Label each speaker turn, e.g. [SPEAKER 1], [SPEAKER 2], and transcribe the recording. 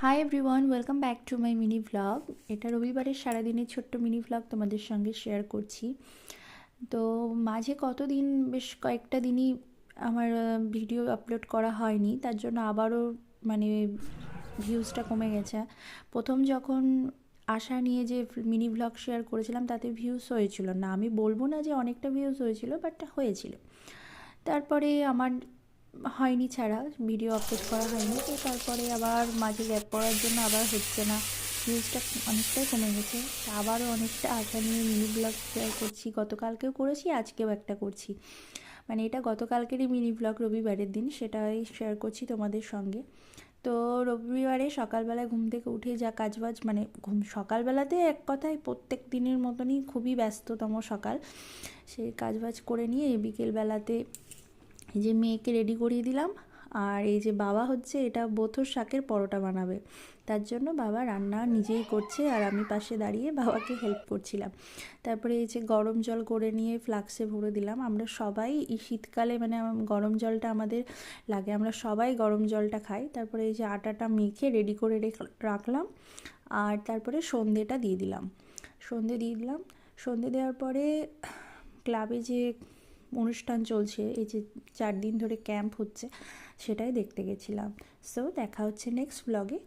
[SPEAKER 1] Hi everyone, welcome back to my mini vlog. এটা রবিবারের সারাদিনের ছোট্ট মিনি ভ্লগ তোমাদের সঙ্গে শেয়ার করছি। তো মাঝে কতদিন, বেশ কয়েকটা দিনই আমার ভিডিও আপলোড করা হয়নি, তার জন্য আবারও মানে ভিউজটা কমে গেছে। প্রথম যখন আশা নিয়ে যে মিনি ভ্লগ শেয়ার করেছিলাম তাতে ভিউজ হয়েছিল না, আমি বলবো না যে অনেকটা ভিউজ হয়েছিল, বাট হয়েছিল। তারপরে আমার হয়নি, ছাড়া ভিডিও আপলোড করা হয়নি। তো তারপরে আবার মাঝে গ্যাপ পড়ার জন্য আবার হচ্ছে না, ভিউজটা অনেকটাই কমে গেছে। আবারও অনেকটা আশা নিয়ে মিনি ব্লগ শেয়ার করছি, গতকালকেও করেছি, আজকেও একটা করছি। মানে এটা গতকালকেরই মিনি ব্লগ, রবিবারের দিন, সেটাই শেয়ার করছি তোমাদের সঙ্গে। তো রবিবারে সকালবেলায় ঘুম থেকে উঠে যা কাজবাজ, মানে সকালবেলাতে এক কথায় প্রত্যেক দিনের মতনই খুবই ব্যস্ততম সকাল। সেই কাজবাজ করে নিয়ে বিকেলবেলাতে এই যে মেয়েকে রেডি করিয়ে দিলাম। আর এই যে বাবা হচ্ছে এটা বথুর শাকের পরোটা বানাবে, তার জন্য বাবা রান্না নিজেই করছে আর আমি পাশে দাঁড়িয়ে বাবাকে হেল্প করছিলাম। তারপরে এই যে গরম জল করে নিয়ে ফ্লাক্সে ভরে দিলাম। আমরা সবাই এই শীতকালে মানে গরম জলটা আমাদের লাগে, আমরা সবাই গরম জলটা খাই। তারপরে এই যে আটাটা মেখে রেডি করে রাখলাম। আর তারপরে সন্ধেটা দিয়ে দিলাম, সন্ধে দেওয়ার পরে ক্লাবে যে অনুষ্ঠান চলছে, এই যে 4 দিন ধরে ক্যাম্প হচ্ছে, সেটাই দেখতে গেছিলাম। সো দেখা হচ্ছে নেক্সট ব্লগে।